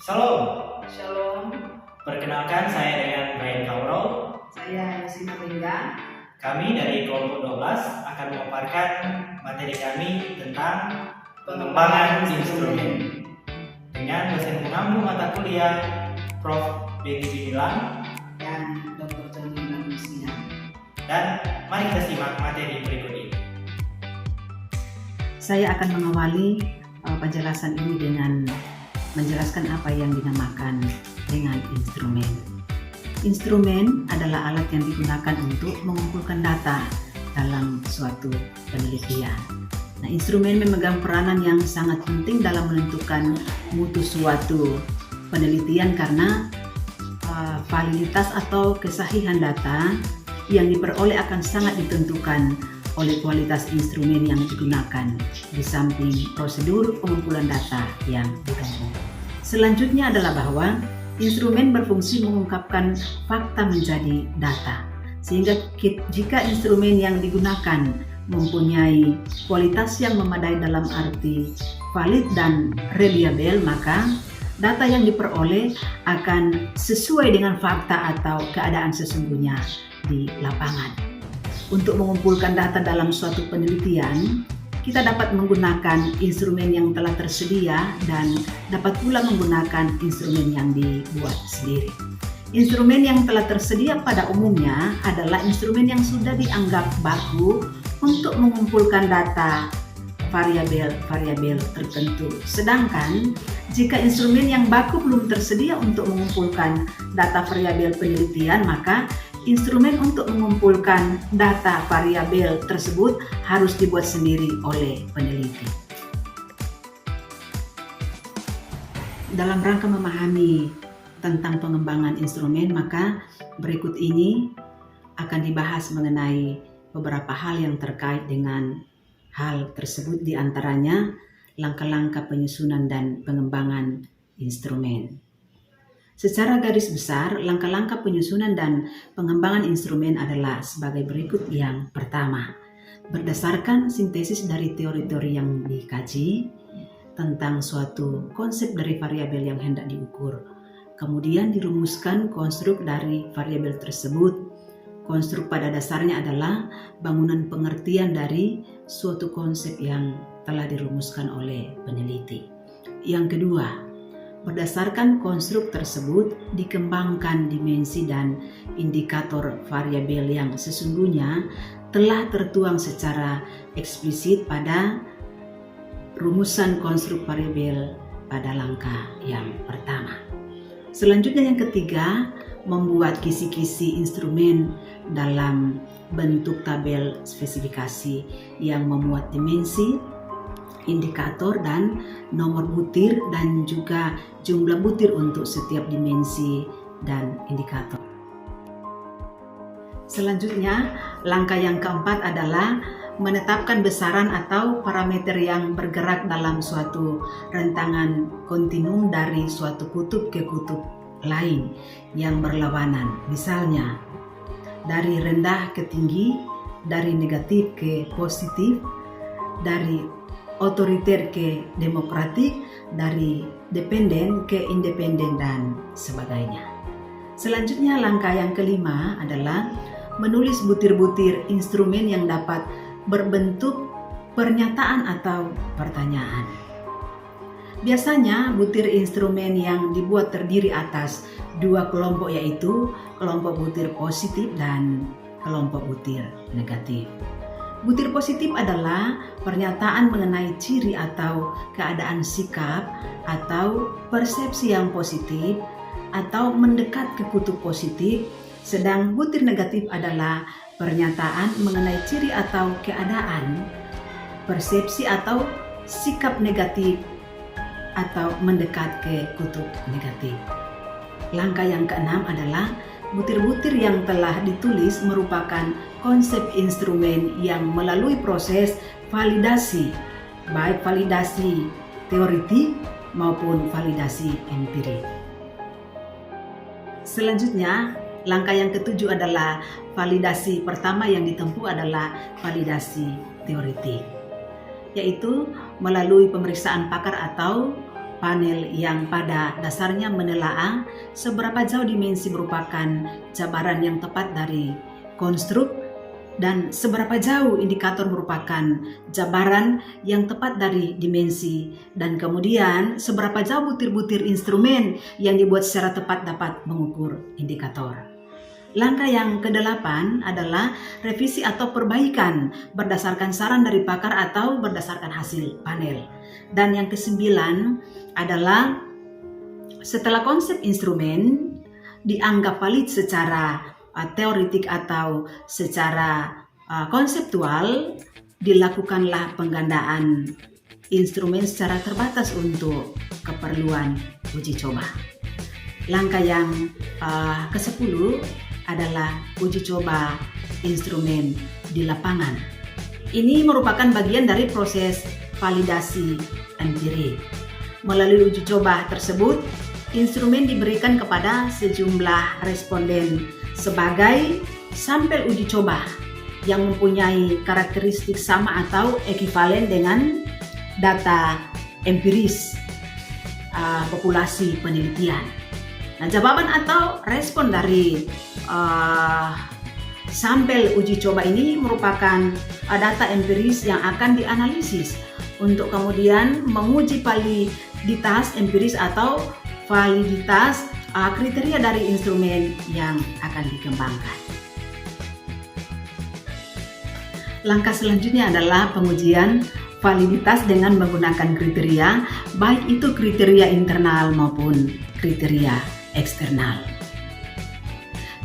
Shalom, Shalom, perkenalkan saya dengan Brian Kauro. saya Sina Lingga. Kami dari kelompok 12 akan memaparkan materi kami tentang pengembangan instrumen dengan dosen pengampu mata kuliah Prof. Beni Binilang Dan Dr. Joni Manusia. dan mari kita simak materi berikut ini. Saya akan mengawali penjelasan ini dengan menjelaskan apa yang dinamakan dengan instrumen. Instrumen adalah alat yang digunakan untuk mengumpulkan data dalam suatu penelitian. Nah, instrumen memegang peranan yang sangat penting dalam menentukan mutu suatu penelitian karena validitas atau kesahihan data yang diperoleh akan sangat ditentukan oleh kualitas instrumen yang digunakan di samping prosedur pengumpulan data yang ditempuh. Selanjutnya adalah bahwa instrumen berfungsi mengungkapkan fakta menjadi data. Sehingga jika instrumen yang digunakan mempunyai kualitas yang memadai dalam arti valid dan reliable, maka data yang diperoleh akan sesuai dengan fakta atau keadaan sesungguhnya di lapangan. Untuk mengumpulkan data dalam suatu penelitian, kita dapat menggunakan instrumen yang telah tersedia dan dapat pula menggunakan instrumen yang dibuat sendiri. Instrumen yang telah tersedia pada umumnya adalah instrumen yang sudah dianggap baku untuk mengumpulkan data variabel-variabel tertentu. Sedangkan jika instrumen yang baku belum tersedia untuk mengumpulkan data variabel penelitian, maka instrumen untuk mengumpulkan data variabel tersebut harus dibuat sendiri oleh peneliti. Dalam rangka memahami tentang pengembangan instrumen, maka berikut ini akan dibahas mengenai beberapa hal yang terkait dengan hal tersebut, di antaranya langkah-langkah penyusunan dan pengembangan instrumen. Secara garis besar, langkah-langkah penyusunan dan pengembangan instrumen adalah sebagai berikut. Yang pertama, berdasarkan sintesis dari teori-teori yang dikaji tentang suatu konsep dari variabel yang hendak diukur, kemudian dirumuskan konstruk dari variabel tersebut. Konstruk pada dasarnya adalah bangunan pengertian dari suatu konsep yang telah dirumuskan oleh peneliti. Yang kedua, berdasarkan konstruk tersebut dikembangkan dimensi dan indikator variabel yang sesungguhnya telah tertuang secara eksplisit pada rumusan konstruk variabel pada langkah yang pertama. Selanjutnya yang ketiga, membuat kisi-kisi instrumen dalam bentuk tabel spesifikasi yang memuat dimensi, indikator dan nomor butir dan juga jumlah butir untuk setiap dimensi dan indikator. Selanjutnya, langkah yang keempat adalah menetapkan besaran atau parameter yang bergerak dalam suatu rentangan kontinum dari suatu kutub ke kutub lain yang berlawanan. Misalnya, dari rendah ke tinggi, dari negatif ke positif, dari otoriter ke demokratik, dari dependen ke independen, dan sebagainya. Selanjutnya, langkah yang kelima adalah menulis butir-butir instrumen yang dapat berbentuk pernyataan atau pertanyaan. Biasanya butir instrumen yang dibuat terdiri atas dua kelompok, yaitu kelompok butir positif dan kelompok butir negatif. Butir positif adalah pernyataan mengenai ciri atau keadaan sikap atau persepsi yang positif atau mendekat ke kutub positif, sedang butir negatif adalah pernyataan mengenai ciri atau keadaan, persepsi atau sikap negatif atau mendekat ke kutub negatif. Langkah yang keenam adalah butir-butir yang telah ditulis merupakan konsep instrumen yang melalui proses validasi, baik validasi teoritik maupun validasi empirik. Selanjutnya, langkah yang ketujuh adalah validasi pertama yang ditempuh adalah validasi teoritik, yaitu melalui pemeriksaan pakar atau panel yang pada dasarnya menelaah seberapa jauh dimensi merupakan jabaran yang tepat dari konstruk dan seberapa jauh indikator merupakan jabaran yang tepat dari dimensi, dan kemudian seberapa jauh butir-butir instrumen yang dibuat secara tepat dapat mengukur indikator. Langkah yang ke-8 adalah revisi atau perbaikan berdasarkan saran dari pakar atau berdasarkan hasil panel. Dan yang ke-9 adalah setelah konsep instrumen dianggap valid secara teoretik atau secara konseptual, dilakukanlah penggandaan instrumen secara terbatas untuk keperluan uji coba. Langkah yang ke-10 adalah uji coba instrumen di lapangan. Ini merupakan bagian dari proses validasi empirik. Melalui uji coba tersebut, instrumen diberikan kepada sejumlah responden sebagai sampel uji coba yang mempunyai karakteristik sama atau ekivalen dengan data empiris populasi penelitian. Nah, jawaban atau respon dari sampel uji coba ini merupakan data empiris yang akan dianalisis untuk kemudian menguji validitas empiris atau validitas kriteria dari instrumen yang akan dikembangkan. Langkah selanjutnya adalah pengujian validitas dengan menggunakan kriteria, baik itu kriteria internal maupun kriteria eksternal.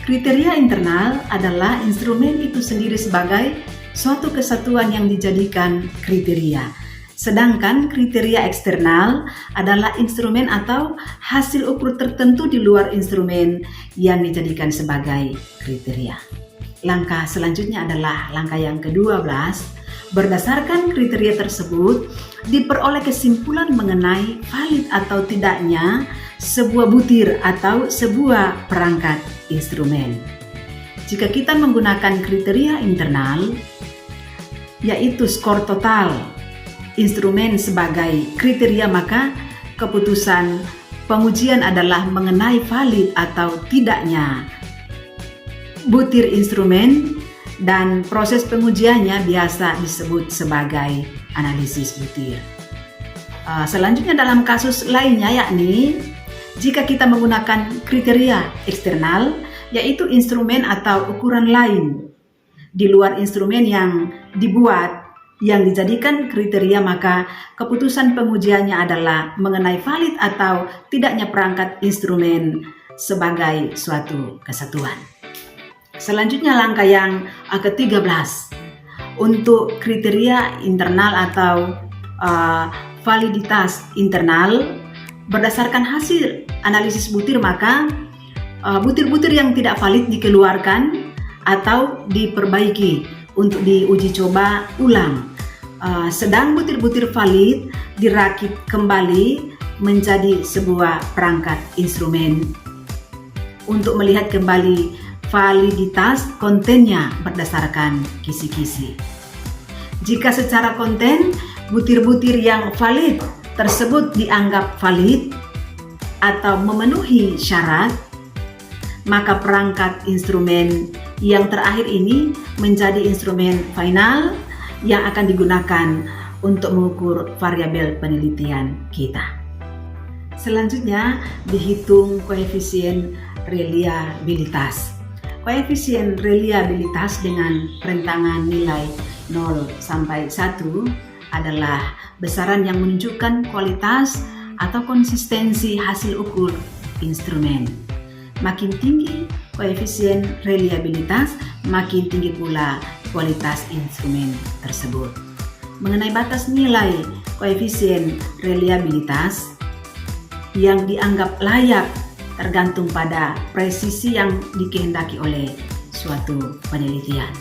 Kriteria internal adalah instrumen itu sendiri sebagai suatu kesatuan yang dijadikan kriteria. Sedangkan kriteria eksternal adalah instrumen atau hasil ukur tertentu di luar instrumen yang dijadikan sebagai kriteria. Langkah selanjutnya adalah langkah yang ke-12. Berdasarkan kriteria tersebut, diperoleh kesimpulan mengenai valid atau tidaknya sebuah butir atau sebuah perangkat instrumen. Jika kita menggunakan kriteria internal, yaitu skor total instrumen sebagai kriteria, maka keputusan pengujian adalah mengenai valid atau tidaknya butir instrumen, dan proses pengujiannya biasa disebut sebagai analisis butir. Selanjutnya dalam kasus lainnya, yakni jika kita menggunakan kriteria eksternal, yaitu instrumen atau ukuran lain di luar instrumen yang dibuat yang dijadikan kriteria, maka keputusan pengujiannya adalah mengenai valid atau tidaknya perangkat instrumen sebagai suatu kesatuan. Selanjutnya langkah yang ke-13. Untuk kriteria internal atau validitas internal, berdasarkan hasil analisis butir, maka butir-butir yang tidak valid dikeluarkan atau diperbaiki untuk diuji coba ulang. Sedang butir-butir valid dirakit kembali menjadi sebuah perangkat instrumen untuk melihat kembali validitas kontennya berdasarkan kisi-kisi. Jika secara konten butir-butir yang valid tersebut dianggap valid atau memenuhi syarat, maka perangkat instrumen yang terakhir ini menjadi instrumen final yang akan digunakan untuk mengukur variabel penelitian kita. Selanjutnya dihitung koefisien reliabilitas. Koefisien reliabilitas dengan rentangan nilai 0 sampai 1 adalah besaran yang menunjukkan kualitas atau konsistensi hasil ukur instrumen. Makin tinggi koefisien reliabilitas, makin tinggi pula kualitas instrumen tersebut. Mengenai batas nilai koefisien reliabilitas yang dianggap layak tergantung pada presisi yang dikehendaki oleh suatu penelitian.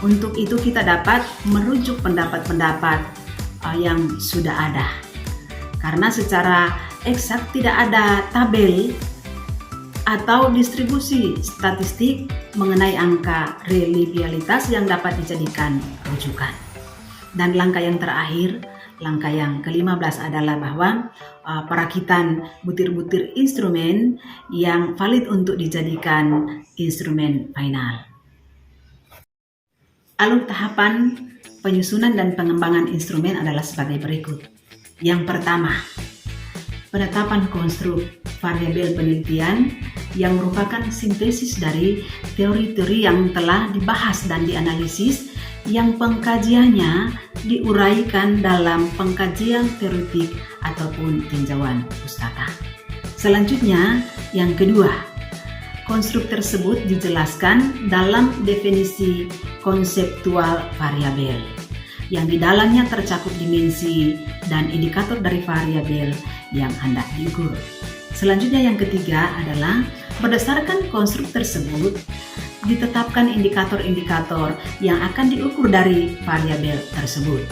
Untuk itu kita dapat merujuk pendapat-pendapat yang sudah ada. Karena secara eksak tidak ada tabel atau distribusi statistik mengenai angka reliabilitas yang dapat dijadikan rujukan. Dan langkah yang terakhir, Langkah yang ke-15 adalah bahwa perakitan butir-butir instrumen yang valid untuk dijadikan instrumen final. Alur tahapan penyusunan dan pengembangan instrumen adalah sebagai berikut. Yang pertama, penetapan konstruk variabel penelitian yang merupakan sintesis dari teori-teori yang telah dibahas dan dianalisis yang pengkajiannya diuraikan dalam pengkajian teoretik ataupun tinjauan pustaka. Selanjutnya, yang kedua, konstruk tersebut dijelaskan dalam definisi konseptual variabel yang di dalamnya tercakup dimensi dan indikator dari variabel yang hendak diukur. Selanjutnya yang ketiga adalah berdasarkan konstruk tersebut ditetapkan indikator-indikator yang akan diukur dari variabel tersebut.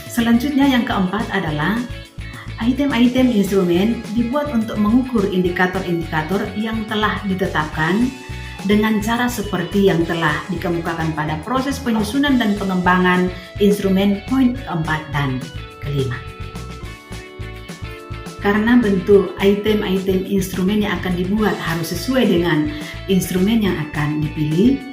Selanjutnya yang keempat adalah item-item instrumen dibuat untuk mengukur indikator-indikator yang telah ditetapkan dengan cara seperti yang telah dikemukakan pada proses penyusunan dan pengembangan instrumen poin keempat dan kelima. Karena bentuk item-item instrumen yang akan dibuat harus sesuai dengan instrumen yang akan dipilih,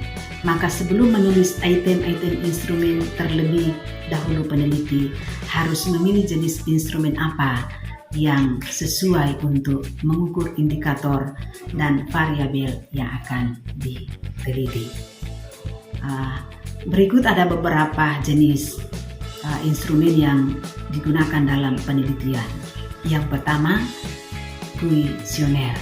maka sebelum menulis item-item instrumen terlebih dahulu peneliti harus memilih jenis instrumen apa yang sesuai untuk mengukur indikator dan variabel yang akan diteliti. Berikut ada beberapa jenis instrumen yang digunakan dalam penelitian. Yang pertama, kuesioner.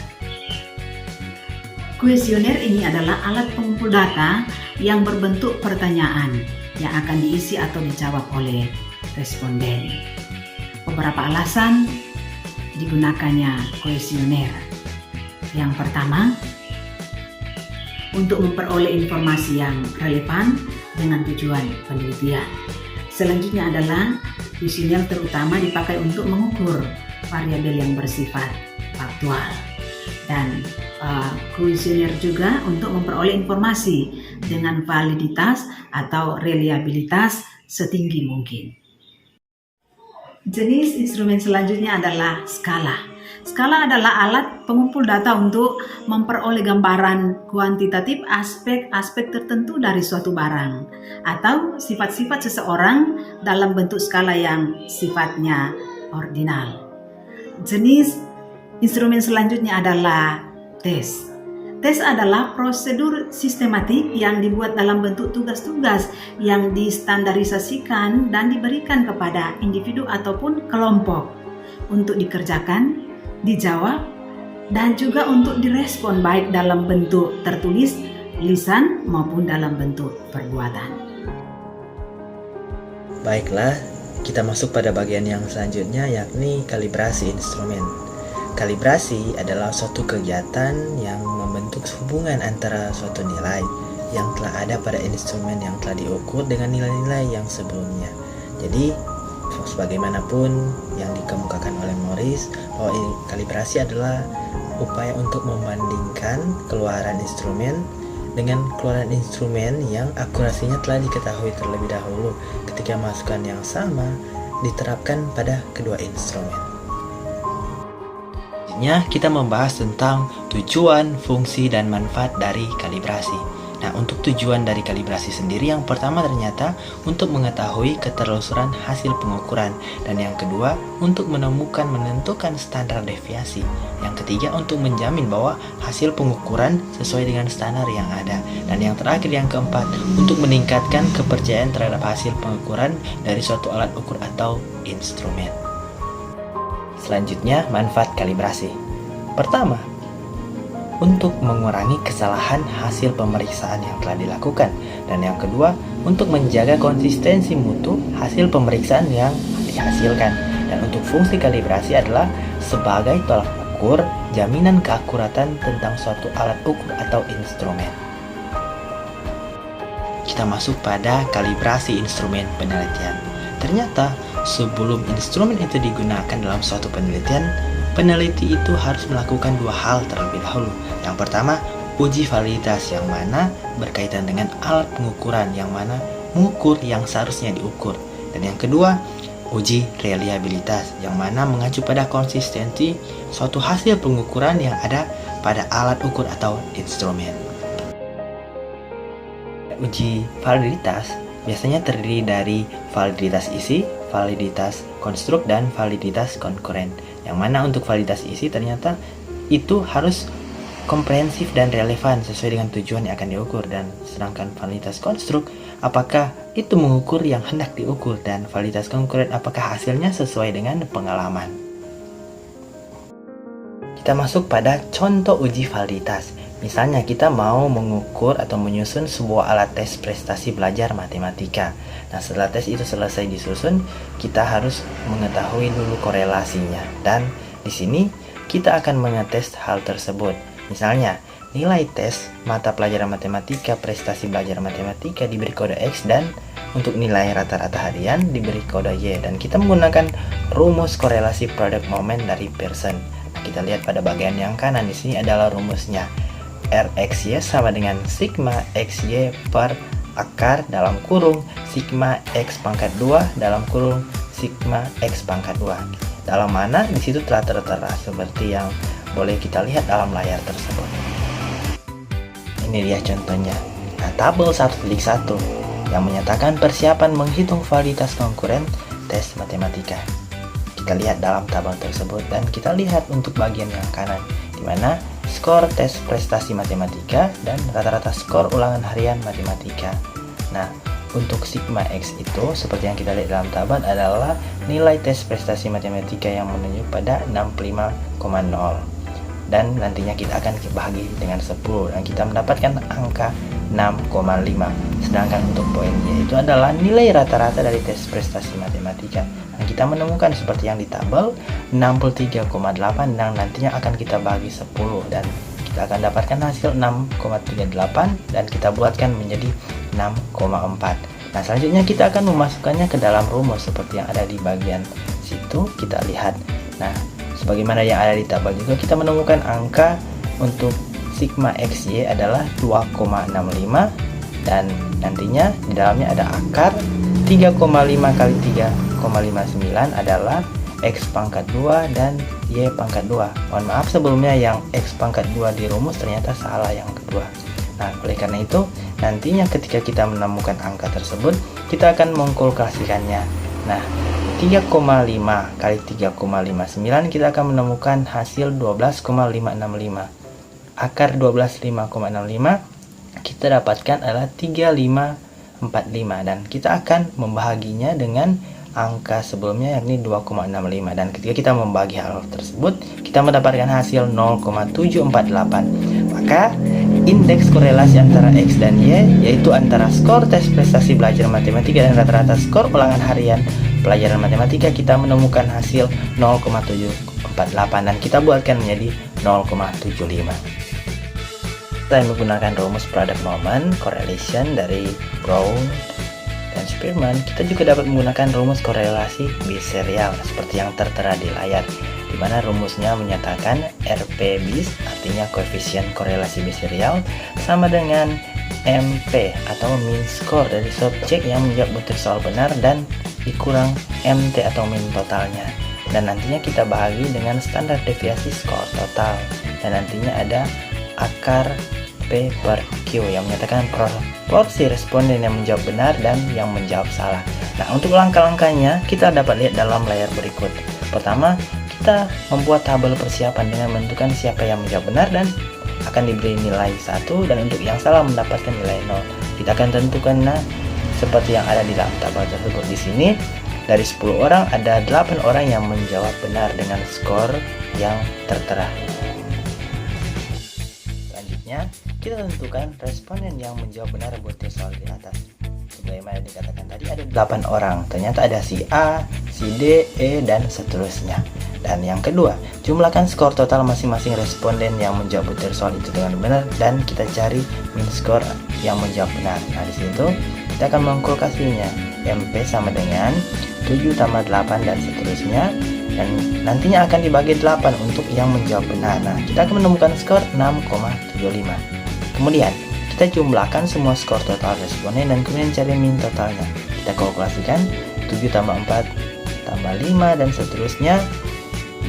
Kuesioner ini adalah alat pengumpul data yang berbentuk pertanyaan yang akan diisi atau dijawab oleh responden. Beberapa alasan digunakannya kuesioner. Yang pertama, untuk memperoleh informasi yang relevan dengan tujuan penelitian. Selanjutnya adalah kuesioner terutama dipakai untuk mengukur variabel yang bersifat faktual, dan kuesioner juga untuk memperoleh informasi dengan validitas atau reliabilitas setinggi mungkin. Jenis instrumen selanjutnya adalah skala. Skala adalah alat pengumpul data untuk memperoleh gambaran kuantitatif aspek-aspek tertentu dari suatu barang atau sifat-sifat seseorang dalam bentuk skala yang sifatnya ordinal. Jenis instrumen selanjutnya adalah tes. Tes adalah prosedur sistematik yang dibuat dalam bentuk tugas-tugas yang distandarisasikan dan diberikan kepada individu ataupun kelompok untuk dikerjakan, dijawab, dan juga untuk direspon baik dalam bentuk tertulis, lisan, maupun dalam bentuk perbuatan. Baiklah, kita masuk pada bagian yang selanjutnya, yakni kalibrasi instrumen. Kalibrasi adalah suatu kegiatan yang membentuk hubungan antara suatu nilai yang telah ada pada instrumen yang telah diukur dengan nilai-nilai yang sebelumnya. Jadi, sebagaimanapun yang dikemukakan oleh Morris, bahwa kalibrasi adalah upaya untuk membandingkan keluaran instrumen dengan keluaran instrumen yang akurasinya telah diketahui terlebih dahulu ketika masukan yang sama diterapkan pada kedua instrumen. Selanjutnya kita membahas tentang tujuan, fungsi, dan manfaat dari kalibrasi. Nah, untuk tujuan dari kalibrasi sendiri, yang pertama ternyata untuk mengetahui keterlusuran hasil pengukuran, dan yang kedua untuk menentukan standar deviasi, yang ketiga untuk menjamin bahwa hasil pengukuran sesuai dengan standar yang ada, dan yang terakhir yang keempat untuk meningkatkan kepercayaan terhadap hasil pengukuran dari suatu alat ukur atau instrumen. Selanjutnya, manfaat kalibrasi. Pertama, untuk mengurangi kesalahan hasil pemeriksaan yang telah dilakukan, dan yang kedua untuk menjaga konsistensi mutu hasil pemeriksaan yang dihasilkan. Dan untuk fungsi kalibrasi adalah sebagai tolak ukur jaminan keakuratan tentang suatu alat ukur atau instrumen. Kita masuk pada kalibrasi instrumen penelitian. Ternyata sebelum instrumen itu digunakan dalam suatu penelitian, peneliti itu harus melakukan dua hal terlebih dahulu. Yang pertama, uji validitas yang mana berkaitan dengan alat pengukuran yang mana mengukur yang seharusnya diukur. Dan yang kedua, uji reliabilitas, yang mana mengacu pada konsistensi suatu hasil pengukuran yang ada pada alat ukur atau instrumen. Uji validitas biasanya terdiri dari validitas isi, validitas konstruk, dan validitas konkuren. Yang mana untuk validitas isi ternyata itu harus komprehensif dan relevan sesuai dengan tujuan yang akan diukur, dan sedangkan validitas konstruk apakah itu mengukur yang hendak diukur, dan validitas konkuren apakah hasilnya sesuai dengan pengalaman. Kita masuk pada contoh uji validitas. Misalnya kita mau mengukur atau menyusun sebuah alat tes prestasi belajar matematika. Nah, setelah tes itu selesai disusun, kita harus mengetahui dulu korelasinya, dan di sini kita akan mengetes hal tersebut. Misalnya, nilai tes mata pelajaran matematika prestasi belajar matematika diberi kode X, dan untuk nilai rata-rata harian diberi kode Y, dan kita menggunakan rumus korelasi produk momen dari Pearson. Nah, kita lihat pada bagian yang kanan di sini adalah rumusnya. RXY sama dengan sigma XY per akar dalam kurung sigma X pangkat 2 dalam kurung sigma X pangkat 2. Dalam mana di situ telah tertera seperti yang boleh kita lihat dalam layar tersebut. Ini dia contohnya. Nah, tabel 1.1 yang menyatakan persiapan menghitung validitas konkuren tes matematika. Kita lihat dalam tabel tersebut, dan kita lihat untuk bagian yang kanan, di mana skor tes prestasi matematika dan rata-rata skor ulangan harian matematika. Nah, untuk sigma X itu seperti yang kita lihat dalam tabel adalah nilai tes prestasi matematika yang menunjuk pada 65,0, dan nantinya kita akan bahagi dengan 10 dan kita mendapatkan angka 6,5. Sedangkan untuk poin Y itu adalah nilai rata-rata dari tes prestasi matematika. Nah, kita menemukan seperti yang di tabel 63,8, dan nantinya akan kita bagi 10 dan kita akan dapatkan hasil 6,38 dan kita buatkan menjadi 6,4. Nah, selanjutnya kita akan memasukkannya ke dalam rumus seperti yang ada di bagian situ. Kita lihat. Nah, sebagaimana yang ada di tabel juga kita menemukan angka untuk sigma XY adalah 2,65, dan nantinya di dalamnya ada akar 3,5 kali 3,59 adalah X pangkat 2 dan Y pangkat 2. Mohon maaf sebelumnya yang X pangkat 2 di rumus ternyata salah yang kedua. Nah, oleh karena itu nantinya ketika kita menemukan angka tersebut kita akan mengkalkulasikannya. Nah, 3,5 kali 3,59 kita akan menemukan hasil 12,565. Akar 12,565 kita dapatkan adalah 3545, dan kita akan membahaginya dengan angka sebelumnya yakni 2,65, dan ketika kita membagi hal tersebut kita mendapatkan hasil 0,748. Maka indeks korelasi antara X dan Y yaitu antara skor tes prestasi belajar matematika dan rata-rata skor ulangan harian pelajaran matematika, kita menemukan hasil 0,748 dan kita buatkan menjadi 0,75. Selain menggunakan rumus product moment correlation dari Brown dan Spearman, kita juga dapat menggunakan rumus korelasi biserial seperti yang tertera di layar, di mana rumusnya menyatakan RP bis artinya koefisien korelasi biserial sama dengan MP atau mean score dari subjek yang menjawab butir soal benar dan dikurang MT atau mean totalnya, dan nantinya kita bahagi dengan standar deviasi skor total, dan nantinya ada akar P per Q yang menyatakan proporsi responden yang menjawab benar dan yang menjawab salah. Nah, untuk langkah-langkahnya kita dapat lihat dalam layar berikut. Pertama, kita membuat tabel persiapan dengan menentukan siapa yang menjawab benar dan akan diberi nilai 1, dan untuk yang salah mendapatkan nilai 0. Kita akan tentukan seperti yang ada di dalam tabel tersebut. Di sini dari 10 orang ada 8 orang yang menjawab benar dengan skor yang tertera. Selanjutnya, kita tentukan responden yang menjawab benar butir soal di atas. Sebagaimana dikatakan tadi ada 8 orang. Ternyata ada si A, si D, E, dan seterusnya. Dan yang kedua, jumlahkan skor total masing-masing responden yang menjawab butir soal itu dengan benar dan kita cari min skor yang menjawab benar. Nah, di situ kita akan mengkalkulasinya. MP sama dengan 7 tambah 8 dan seterusnya. Dan nantinya akan dibagi 8 untuk yang menjawab benar. Nah, kita akan menemukan skor 6,75. Kemudian kita jumlahkan semua skor total responden dan kemudian cari min totalnya. Kita kalkulasikan 7 tambah 4 tambah 5 dan seterusnya,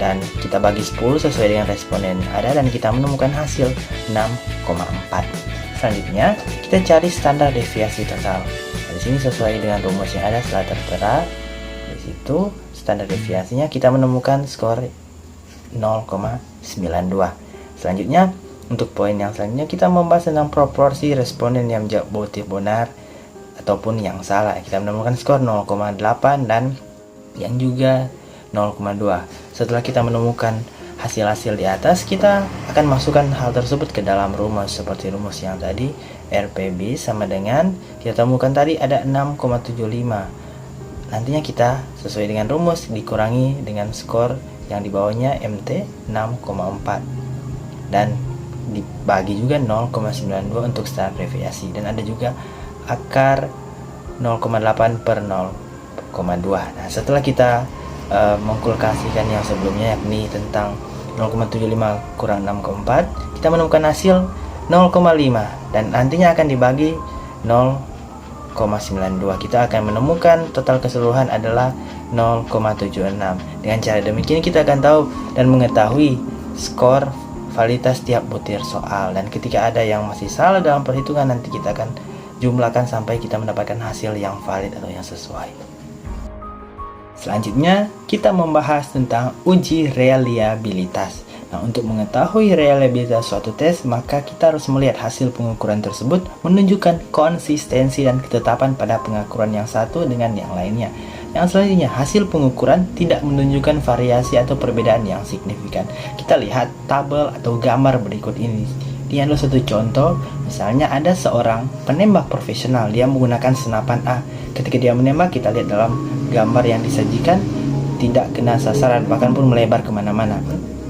dan kita bagi 10 sesuai dengan responden yang ada dan kita menemukan hasil 6,4. Selanjutnya kita cari standar deviasi total. Nah, di sini sesuai dengan rumus yang ada setelah tertera di situ standar deviasinya, kita menemukan skor 0,92. Selanjutnya untuk poin yang selanjutnya kita membahas tentang proporsi responden yang menjawab bukti benar ataupun yang salah. Kita menemukan skor 0,8 dan yang juga 0,2. Setelah kita menemukan hasil-hasil di atas, kita akan masukkan hal tersebut ke dalam rumus seperti rumus yang tadi. RPB sama dengan kita temukan tadi ada 6,75. Nantinya kita sesuai dengan rumus dikurangi dengan skor yang di bawahnya MT 6,4 dan dibagi juga 0,92 untuk standar deviasi, dan ada juga akar 0,8 per 0,2. Nah, setelah kita mengkulkasikan yang sebelumnya yakni tentang 0,75 kurang 6,4, kita menemukan hasil 0,5 dan nantinya akan dibagi 0,92. Kita akan menemukan total keseluruhan adalah 0,76. Dengan cara demikian kita akan tahu dan mengetahui skor validitas tiap butir soal, dan ketika ada yang masih salah dalam perhitungan nanti kita akan jumlahkan sampai kita mendapatkan hasil yang valid atau yang sesuai. Selanjutnya kita membahas tentang uji reliabilitas. Nah, untuk mengetahui reliabilitas suatu tes, maka kita harus melihat hasil pengukuran tersebut menunjukkan konsistensi dan ketetapan pada pengukuran yang satu dengan yang lainnya. Yang selanjutnya, hasil pengukuran tidak menunjukkan variasi atau perbedaan yang signifikan. Kita lihat tabel atau gambar berikut ini. Ini adalah satu contoh, misalnya ada seorang penembak profesional, dia menggunakan senapan A. Ketika dia menembak, kita lihat dalam gambar yang disajikan tidak kena sasaran, bahkan pun melebar kemana-mana.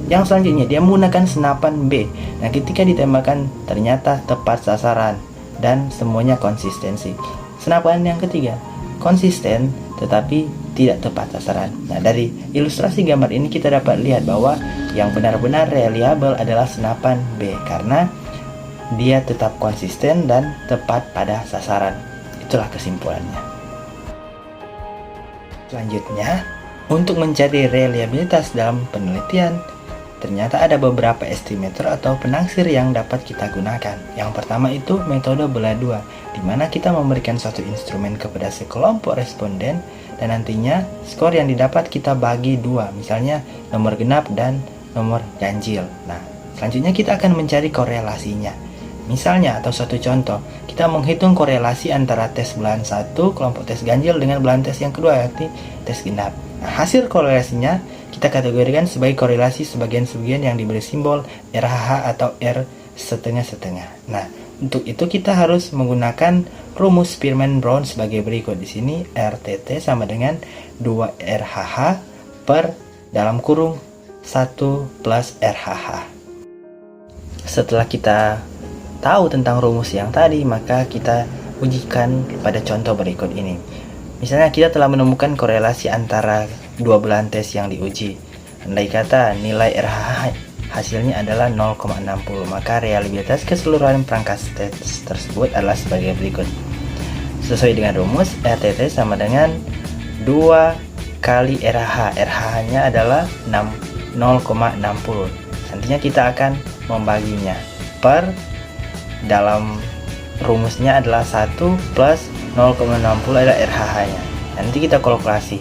Yang selanjutnya, dia menggunakan senapan B. Nah, ketika ditembakkan ternyata tepat sasaran dan semuanya konsistensi. Senapan yang ketiga, konsisten tetapi tidak tepat sasaran. Nah, dari ilustrasi gambar ini kita dapat lihat bahwa yang benar-benar reliable adalah senapan B karena dia tetap konsisten dan tepat pada sasaran. Itulah kesimpulannya. Selanjutnya, untuk mencari reliabilitas dalam penelitian, ternyata ada beberapa estimator atau penaksir yang dapat kita gunakan. Yang pertama itu metode belah dua, di mana kita memberikan suatu instrumen kepada sekelompok responden dan nantinya skor yang didapat kita bagi dua, misalnya nomor genap dan nomor ganjil. Nah, selanjutnya kita akan mencari korelasinya. Misalnya atau suatu contoh, kita menghitung korelasi antara tes belahan 1 kelompok tes ganjil dengan belahan tes yang kedua yakni tes genap. Nah, hasil korelasinya kita kategorikan sebagai korelasi sebagian-sebagian yang diberi simbol RHH atau R setengah-setengah. Nah, untuk itu kita harus menggunakan rumus Spearman-Brown sebagai berikut. Di sini RTT sama dengan 2RHH per dalam kurung 1 plus RHH. Setelah kita tahu tentang rumus yang tadi, maka kita ujikan pada contoh berikut ini. Misalnya kita telah menemukan korelasi antara dua belahan tes yang diuji. Andai kata nilai RH hasilnya adalah 0,60, maka reliabilitas keseluruhan perangkat tes tersebut adalah sebagai berikut. Sesuai dengan rumus, RTT sama dengan 2 kali RH. RH-nya adalah 0,60. Nantinya kita akan membaginya per dalam rumusnya adalah 1 plus 0,60 adalah RH-nya. Nanti kita kalkulasi.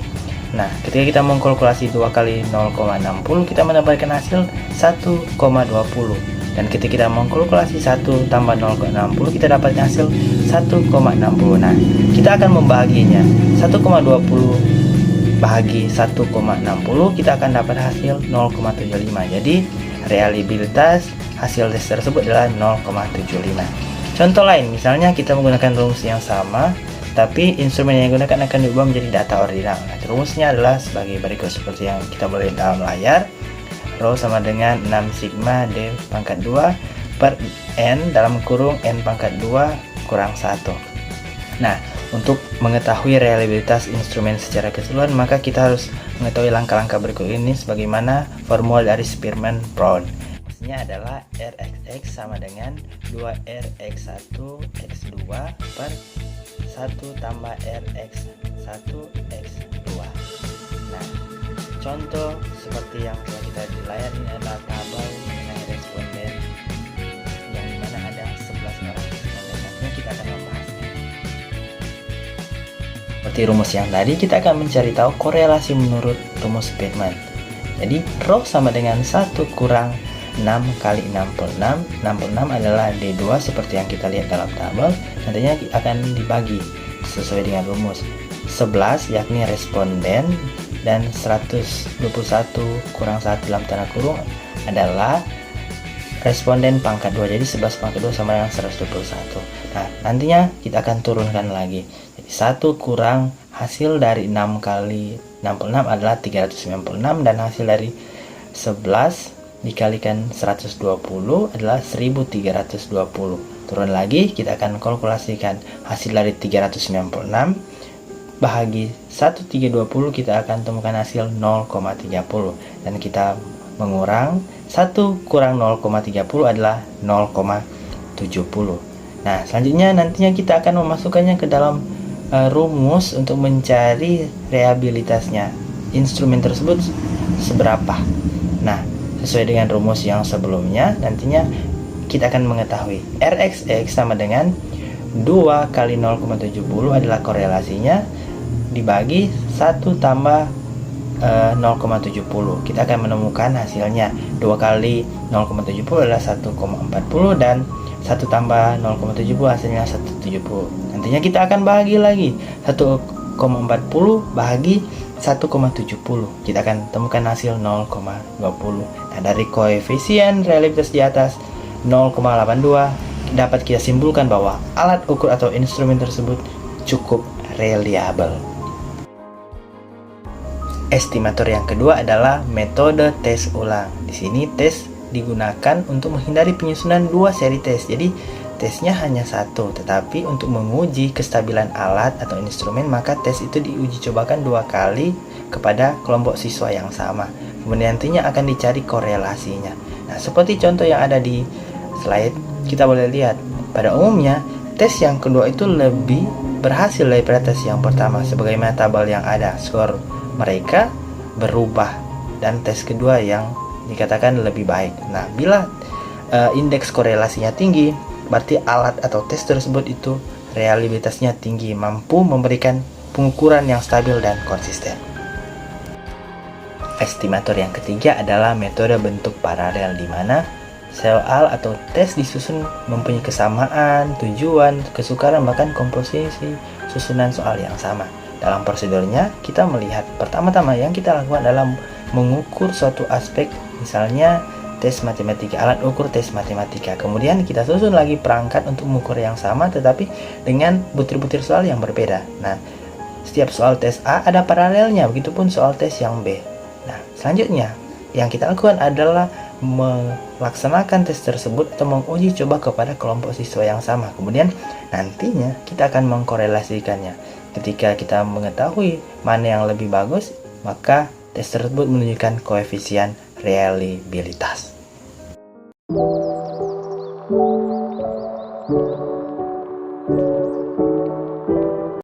Nah, ketika kita mengkalkulasi 2 kali 0,60, kita mendapatkan hasil 1,20. Dan ketika kita mengkalkulasi 1 tambah 0,60, kita dapatkan hasil 1,60. Nah, kita akan membaginya. 1,20 bahagi 1,60, kita akan dapat hasil 0,75. Jadi, reliabilitas hasil tes tersebut adalah 0,75. Contoh lain, misalnya kita menggunakan rumus yang sama, tapi instrumen yang digunakan akan diubah menjadi data ordinal. Nah, rumusnya adalah sebagai berikut seperti yang kita boleh lihat dalam layar. Rho sama dengan 6 sigma D pangkat 2 per N dalam kurung N pangkat 2 kurang 1. Nah, untuk mengetahui reliabilitas instrumen secara keseluruhan, maka kita harus mengetahui langkah-langkah berikut ini sebagaimana formula dari Spearman-Brown. Hasilnya adalah Rxx sama dengan 2Rx1x2 per 1 tambah Rx1x2. Nah, Contoh seperti yang telah kita di layar ini adalah tabel mengenai responden yang dimana ada 11 orang responden. Nantinya kita akan membahasnya. Seperti rumus yang tadi, kita akan mencari tahu korelasi menurut rumus Spearman. Jadi rho sama dengan 1 kurang 6 kali 66. 66 adalah D2 seperti yang kita lihat dalam tabel. Nantinya akan dibagi sesuai dengan rumus 11 yakni responden, dan 121 kurang 1 dalam tanda kurung adalah responden pangkat 2. Jadi 11 pangkat 2 sama dengan 121. Nah, nantinya kita akan turunkan lagi. Jadi 1 kurang hasil dari 6 kali 66 adalah 396, dan hasil dari 11 dikalikan 120 adalah 1320. Turun lagi, kita akan kalkulasikan hasil dari 396 bahagi 1320, kita akan temukan hasil 0,30, dan kita mengurang 1 kurang 0,30 adalah 0,70. Nah, selanjutnya nantinya kita akan memasukkannya ke dalam rumus untuk mencari reabilitasnya instrumen tersebut seberapa. Nah, sesuai dengan rumus yang sebelumnya, nantinya kita akan mengetahui RXX sama dengan 2 kali 0,70 adalah korelasinya dibagi 1 tambah 0,70. Kita akan menemukan hasilnya 2 kali 0,70 adalah 1,40, dan 1 tambah 0,70 hasilnya 170. Nantinya kita akan bahagi lagi 1,40 bahagi 1,70. Kita akan temukan hasil 0,20. Nah, dari koefisien realitas di atas 0,82 dapat kita simpulkan bahwa alat ukur atau instrumen tersebut cukup reliable. Estimator yang kedua adalah metode tes ulang. Di sini tes digunakan untuk menghindari penyusunan 2 seri tes. Jadi tesnya hanya 1, tetapi untuk menguji kestabilan alat atau instrumen, maka tes itu diuji cobakan 2 kali kepada kelompok siswa yang sama. Kemudian nantinya akan dicari korelasinya. Nah, seperti contoh yang ada di slide, kita boleh lihat pada umumnya tes yang kedua itu lebih berhasil daripada tes yang pertama. Sebagaimana tabel yang ada, skor mereka berubah, dan tes kedua yang dikatakan lebih baik. Nah, bila indeks korelasinya tinggi, berarti alat atau tes tersebut itu reliabilitasnya tinggi, mampu memberikan pengukuran yang stabil dan konsisten. Estimator yang ketiga adalah metode bentuk paralel, di mana soal atau tes disusun mempunyai kesamaan, tujuan, kesukaran, bahkan komposisi susunan soal yang sama. Dalam prosedurnya, kita melihat pertama-tama yang kita lakukan adalah mengukur suatu aspek, misalnya tes matematika, alat ukur tes matematika. Kemudian kita susun lagi perangkat untuk mengukur yang sama, tetapi dengan butir-butir soal yang berbeda. Nah, setiap soal tes A ada paralelnya, begitupun soal tes yang B. Nah, selanjutnya yang kita lakukan adalah melaksanakan tes tersebut atau menguji coba kepada kelompok siswa yang sama. Kemudian nantinya kita akan mengkorelasikannya. Ketika kita mengetahui mana yang lebih bagus, maka tes tersebut menunjukkan koefisien reliabilitas.